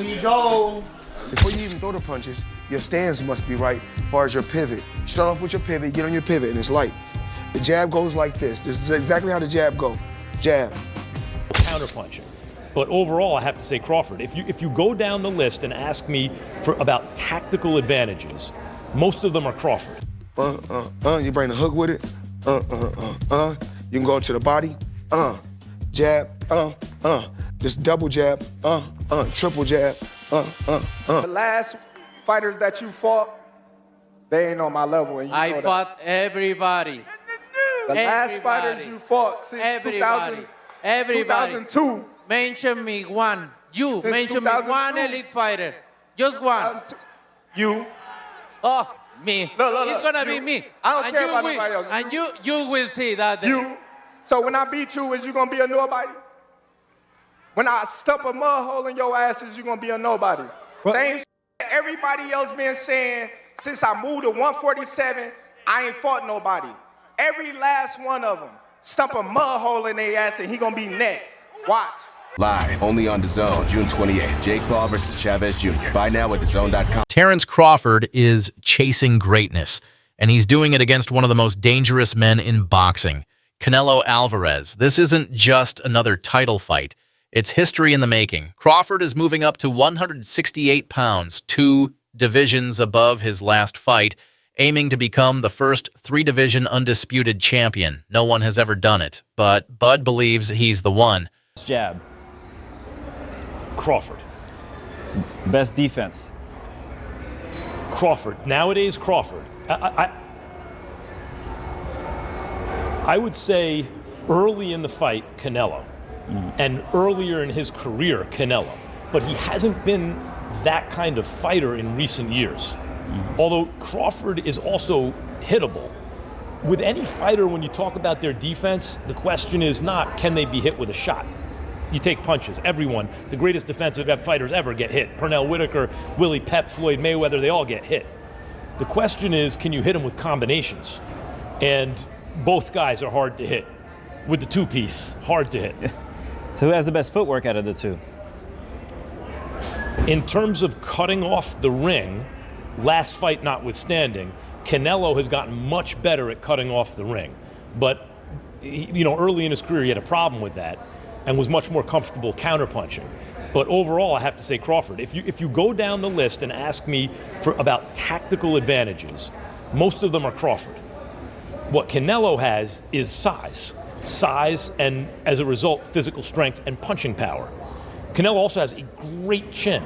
we go. Before you even throw the punches, your stance must be right as far as your pivot. You start off with your pivot, get on your pivot, and it's light. The jab goes like this. This is exactly how the jab go. Jab. Counterpunching. But overall, I have to say Crawford. If you go down the list and ask me about tactical advantages, most of them are Crawford. You bring the hook with it. You can go to the body. Jab. Just double jab. Triple jab. The last fighters that you fought, they ain't on my level. And I fought everybody. The last fighters you fought since 2002. Mention me one. You Since mention me 2002. one elite fighter. Just one. You. Oh, me. Look. It's gonna be me. I don't And care you about will- nobody else. And you will see that. You. So when I beat you, is you gonna be a nobody? When I stump a mud hole in your ass, is you gonna be a nobody? Same shit everybody else been saying since I moved to 147, I ain't fought nobody. Every last one of them stump a mud hole in their ass and he gonna be next. Watch. Live only on DAZN, June 28th. Jake Paul versus Chavez Jr. Buy now at DAZN.com. Terrence Crawford is chasing greatness, and he's doing it against one of the most dangerous men in boxing, Canelo Alvarez. This isn't just another title fight. It's history in the making. Crawford is moving up to 168 pounds, 2 divisions above his last fight, aiming to become the first 3-division undisputed champion. No one has ever done it, but Bud believes he's the one. Jab. Crawford. Best defense. Crawford. Nowadays, Crawford. I would say early in the fight, Canelo. And earlier in his career, Canelo. But he hasn't been that kind of fighter in recent years. Although Crawford is also hittable. With any fighter, when you talk about their defense, the question is not, can they be hit with a shot? You take punches. Everyone, the greatest defensive fighters ever get hit. Pernell Whitaker, Willie Pep, Floyd Mayweather, they all get hit. The question is, can you hit them with combinations? And both guys are hard to hit. With the two-piece, hard to hit. So who has the best footwork out of the two? In terms of cutting off the ring, last fight notwithstanding, Canelo has gotten much better at cutting off the ring. But, early in his career, he had a problem with that and was much more comfortable counterpunching. But overall, I have to say Crawford. If you go down the list and ask me about tactical advantages, most of them are Crawford. What Canelo has is size. Size and, as a result, physical strength and punching power. Canelo also has a great chin.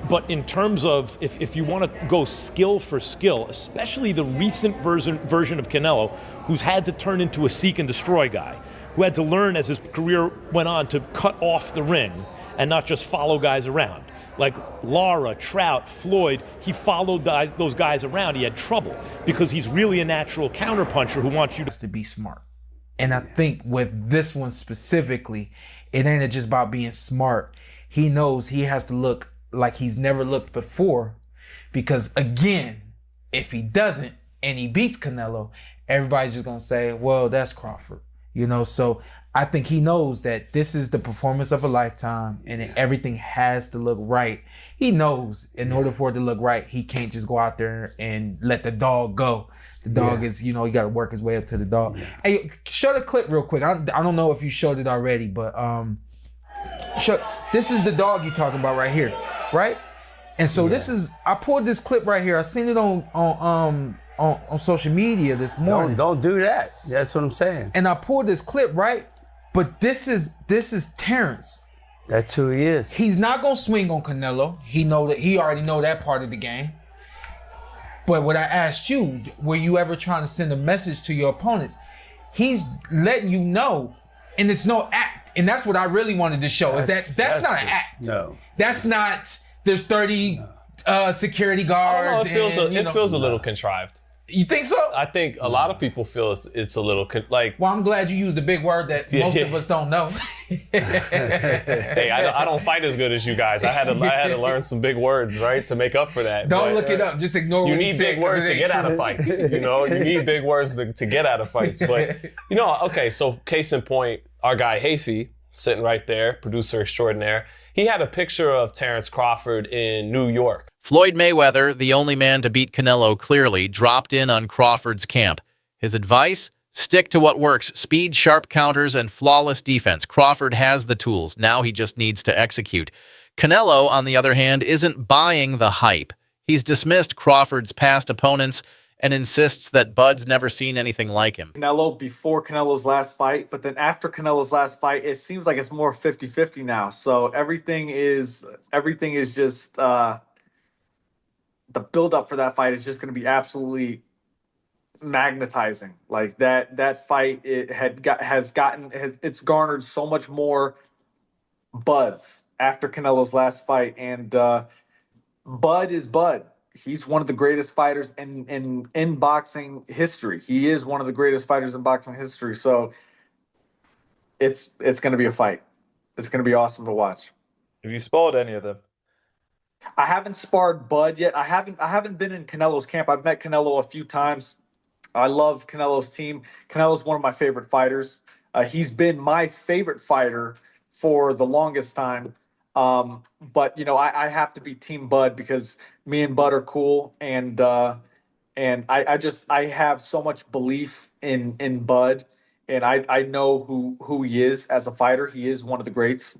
But in terms of, if you want to go skill for skill, especially the recent version of Canelo, who's had to turn into a seek and destroy guy, who had to learn as his career went on to cut off the ring and not just follow guys around. Like Lara, Trout, Floyd, he followed those guys around. He had trouble because he's really a natural counterpuncher who wants you to be smart. And I think with this one specifically, it ain't just about being smart. He knows he has to look like he's never looked before, because again, if he doesn't and he beats Canelo, everybody's just gonna say, well, that's Crawford. So I think he knows that this is the performance of a lifetime and that everything has to look right. He knows in order for it to look right, he can't just go out there and let the dog go. The dog is, you got to work his way up to the dog. Hey, show the clip real quick. I don't know if you showed it already, but this is the dog you're talking about right here, right? And so this is, I pulled this clip right here. I seen it on social media this morning. Don't do that. That's what I'm saying. And I pulled this clip, right? But this is Terrence. That's who he is. He's not gonna swing on Canelo. He already know that part of the game. But what I asked you, were you ever trying to send a message to your opponents? He's letting you know, and it's no act. And that's what I really wanted to show, is that's not an act. No. That's not, there's 30 security guards. It feels a little contrived. You think so? I think a lot of people feel it's a little like. Well, I'm glad you used a big word that most of us don't know. Hey, I don't fight as good as you guys. I had to learn some big words, right, to make up for that. Don't look it up. Just ignore. You need big words to get out of fights. You need big words to get out of fights. But okay. So case in point, our guy Hafey, sitting right there, producer extraordinaire. He had a picture of Terrence Crawford in New York. Floyd Mayweather, the only man to beat Canelo clearly, dropped in on Crawford's camp. His advice? Stick to what works. Speed, sharp counters, and flawless defense. Crawford has the tools. Now he just needs to execute. Canelo, on the other hand, isn't buying the hype. He's dismissed Crawford's past opponents and insists that Bud's never seen anything like him. Canelo before Canelo's last fight, but then after Canelo's last fight, it seems like it's more 50-50 now. So everything is just the build up for that fight is just going to be absolutely magnetizing. Like that fight, it's garnered so much more buzz after Canelo's last fight, and Bud is Bud. He's one of the greatest fighters in boxing history. He is one of the greatest fighters in boxing history. So it's going to be a fight. It's going to be awesome to watch. Have you sparred any of them? I haven't sparred Bud yet. I haven't been in Canelo's camp. I've met Canelo a few times. I love Canelo's team. Canelo's one of my favorite fighters. He's been my favorite fighter for the longest time. But you know, I have to be Team Bud because me and Bud are cool, and I have so much belief in Bud, and I know who he is as a fighter. He is one of the greats.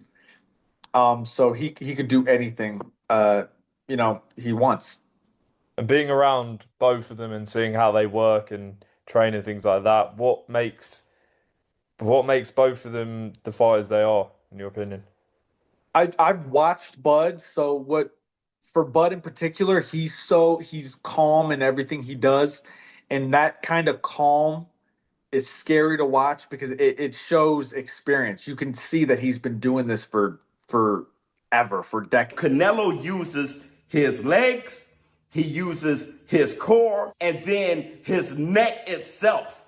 So he could do anything he wants. And being around both of them and seeing how they work and train and things like that, what makes both of them the fighters they are, in your opinion? I've watched Bud, so for Bud in particular, he's calm in everything he does, and that kind of calm is scary to watch because it shows experience. You can see that he's been doing this for decades. Canelo uses his legs, he uses his core, and then his neck itself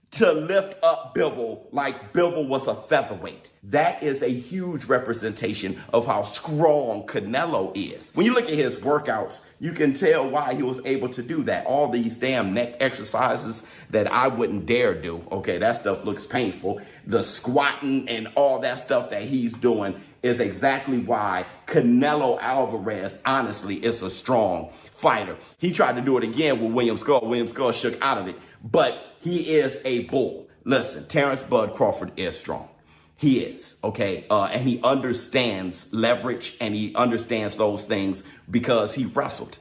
to lift up Bivol like Bivol was a featherweight. That is a huge representation of how strong Canelo is. When you look at his workouts, you can tell why he was able to do that. All these damn neck exercises that I wouldn't dare do. Okay, that stuff looks painful. The squatting and all that stuff that he's doing is exactly why Canelo Alvarez, honestly, is a strong fighter. He tried to do it again with William Skull. William Skull shook out of it, but he is a bull. Listen, Terrence Bud Crawford is strong. He is, okay? And he understands leverage, and he understands those things because he wrestled.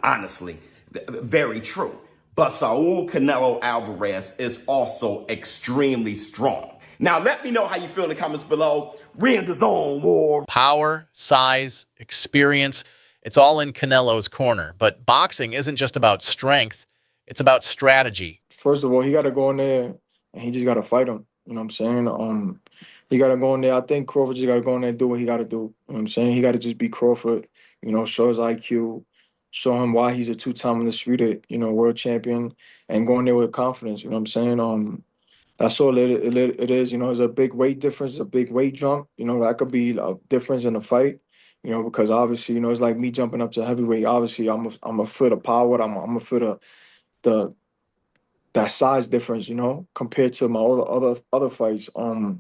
Honestly, very true. But Saul Canelo Alvarez is also extremely strong. Now, let me know how you feel in the comments below. We're in the zone, war. Power, size, experience, it's all in Canelo's corner. But boxing isn't just about strength. It's about strategy. First of all, he got to go in there and he just got to fight him. You know what I'm saying? He got to go in there. I think Crawford just got to go in there and do what he got to do. You know what I'm saying? He got to just beat Crawford, show his IQ, show him why he's a two-time undisputed, world champion, and go in there with confidence. You know what I'm saying? That's all it is. There's a big weight difference, a big weight jump. That could be a difference in the fight. Because obviously, it's like me jumping up to heavyweight. Obviously, I'm a foot of power. I'm a foot of that size difference, compared to my other fights.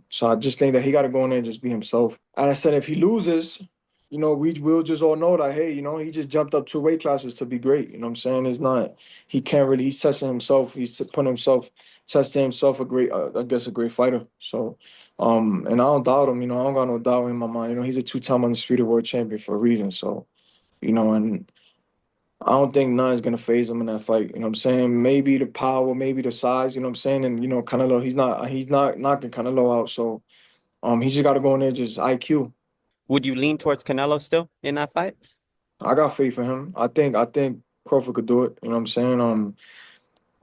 So I just think that he got to go in there and just be himself. And I said, if he loses, we'll just all know that, hey, he just jumped up 2 weight classes to be great. You know what I'm saying? It's not, he can't really, he's testing himself. He's testing himself a great fighter. So, and I don't doubt him, I don't got no doubt in my mind. He's a 2-time undisputed world champion for a reason. So, and I don't think none's going to phase him in that fight. You know what I'm saying? Maybe the power, maybe the size, you know what I'm saying? And, Canelo, he's not knocking Canelo out. So, he just got to go in there, just IQ. Would you lean towards Canelo still in that fight? I got faith in him. I think Crawford could do it. You know what I'm saying?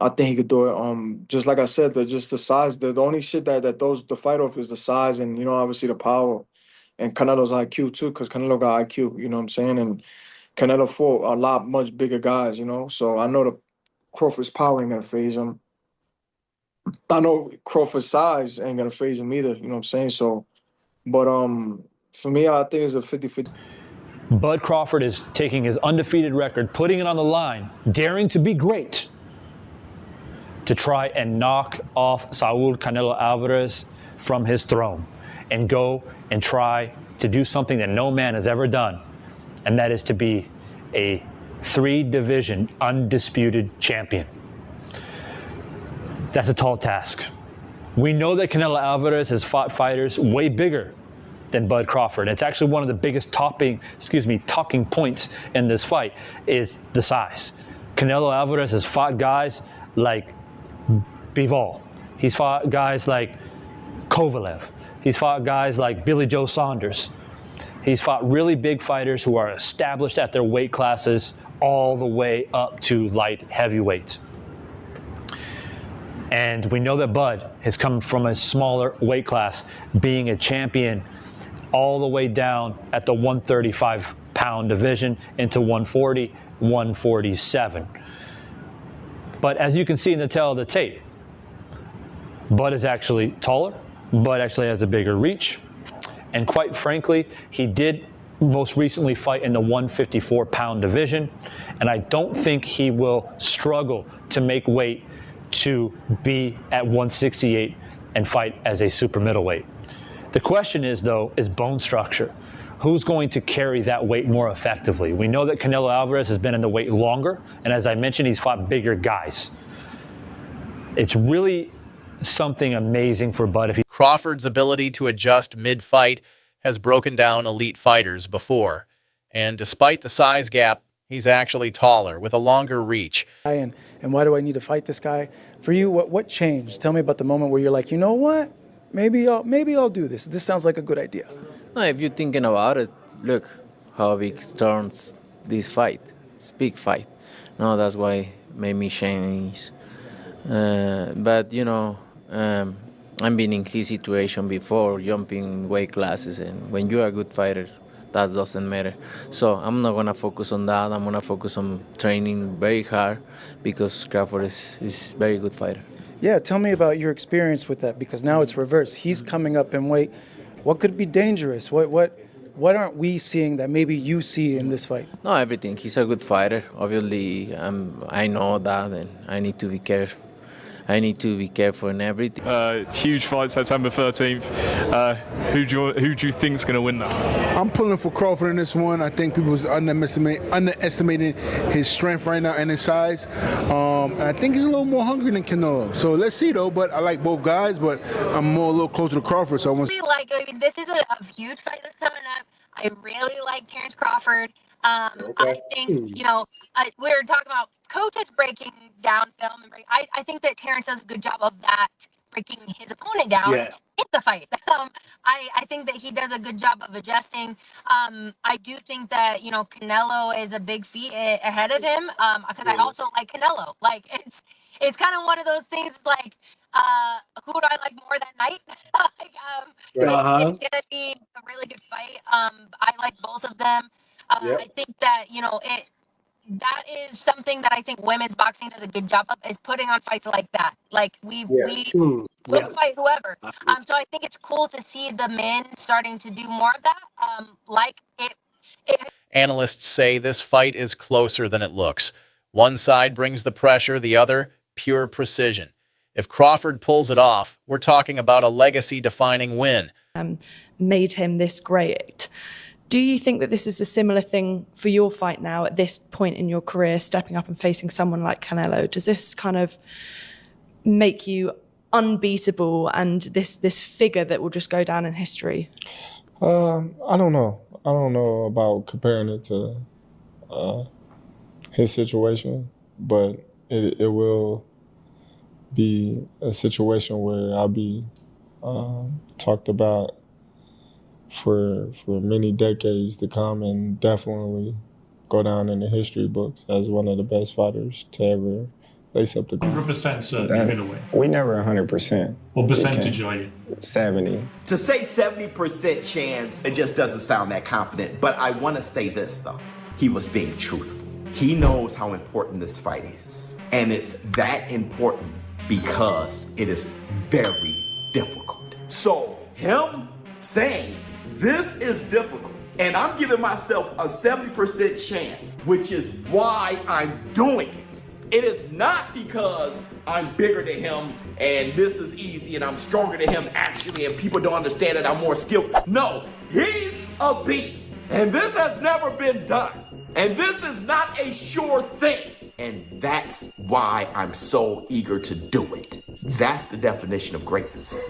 I think he could do it. Just like I said, just the size. The only shit that throws the fight off is the size and, obviously the power. And Canelo's IQ too, because Canelo got IQ, you know what I'm saying? And Canelo fought a lot much bigger guys, So I know the Crawford's power ain't gonna phase him. I know Crawford's size ain't gonna phase him either, you know what I'm saying? So, but for me, I think it's a 50-50. Bud Crawford is taking his undefeated record, putting it on the line, daring to be great, to try and knock off Saul Canelo Alvarez from his throne. and go and try to do something that no man has ever done, and that is to be a 3-division undisputed champion. That's a tall task. We know that Canelo Alvarez has fought fighters way bigger than Bud Crawford. It's actually one of the biggest talking points in this fight is the size. Canelo Alvarez has fought guys like Bivol. He's fought guys like Kovalev. He's fought guys like Billy Joe Saunders. He's fought really big fighters who are established at their weight classes all the way up to light heavyweight. And we know that Bud has come from a smaller weight class, being a champion all the way down at the 135-pound division into 140, 147. But as you can see in the tail of the tape, Bud is actually taller. Bud actually has a bigger reach. And quite frankly, he did most recently fight in the 154-pound division. And I don't think he will struggle to make weight to be at 168 and fight as a super middleweight. The question is, though, is bone structure. Who's going to carry that weight more effectively? We know that Canelo Alvarez has been in the weight longer, and as I mentioned, he's fought bigger guys. It's really something amazing for Bud. Crawford's ability to adjust mid-fight has broken down elite fighters before, and despite the size gap, he's actually taller with a longer reach. And why do I need to fight this guy? For you, what changed? Tell me about the moment where you're like, you know what? Maybe I'll do this. This sounds like a good idea. No, if you're thinking about it, look how big turns this fight. It's a big fight. No, that's why made me change. But you know, I've been in his situation before, jumping weight classes, and when you're a good fighter, that doesn't matter. So I'm not gonna focus on that. I'm gonna focus on training very hard because Crawford is very good fighter. Yeah, tell me about your experience with that, because now it's reversed. He's coming up in weight. What could be dangerous? What aren't we seeing that maybe you see in this fight? No, everything. He's a good fighter. Obviously, I know that, and I need to be careful. I need to be careful in everything. Huge fight, September 13th. Who do you think's going to win that? I'm pulling for Crawford in this one. I think people was underestimating his strength right now and his size. And I think he's a little more hungry than Canelo. So let's see though. But I like both guys, but I'm a little closer to Crawford. So I want. This is a huge fight that's coming up. I really like Terrence Crawford. I think, you know, we were talking about coaches breaking down film. And I think that Terrence does a good job of that, breaking his opponent down in the fight. I think that he does a good job of adjusting. I do think that, you know, Canelo is a big feat ahead of him because I also like Canelo. Like, it's kind of one of those things like, who do I like more that night? It's going to be a really good fight. I like both of them. I think that, you know, that is something that I think women's boxing does a good job of, is putting on fights like that. Like we'll fight whoever. So I think it's cool to see the men starting to do more of that. Analysts say this fight is closer than it looks. One side brings the pressure, the other pure precision. If Crawford pulls it off, we're talking about a legacy-defining win. Made him this great. Do you think that this is a similar thing for your fight now at this point in your career, stepping up and facing someone like Canelo? Does this kind of make you unbeatable and this figure that will just go down in history? I don't know. I don't know about comparing it to his situation, but it will be a situation where I'll be talked about for many decades to come, and definitely go down in the history books as one of the best fighters to ever lace up the 100% certain you're gonna win. We never 100%. What percentage are you? 70. To say 70% chance, it just doesn't sound that confident. But I want to say this, though. He was being truthful. He knows how important this fight is. And it's that important because it is very difficult. So him saying this is difficult, and I'm giving myself a 70% chance, which is why I'm doing it. It is not because I'm bigger than him and this is easy and I'm stronger than him actually and people don't understand that I'm more skillful. No, he's a beast. And this has never been done. And this is not a sure thing. And that's why I'm so eager to do it. That's the definition of greatness.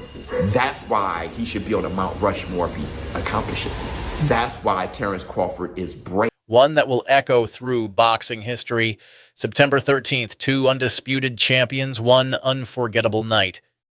That's why he should be on the Mount Rushmore if he accomplishes it. That's why Terrence Crawford is brave. One that will echo through boxing history. September 13th, 2 undisputed champions, one unforgettable night.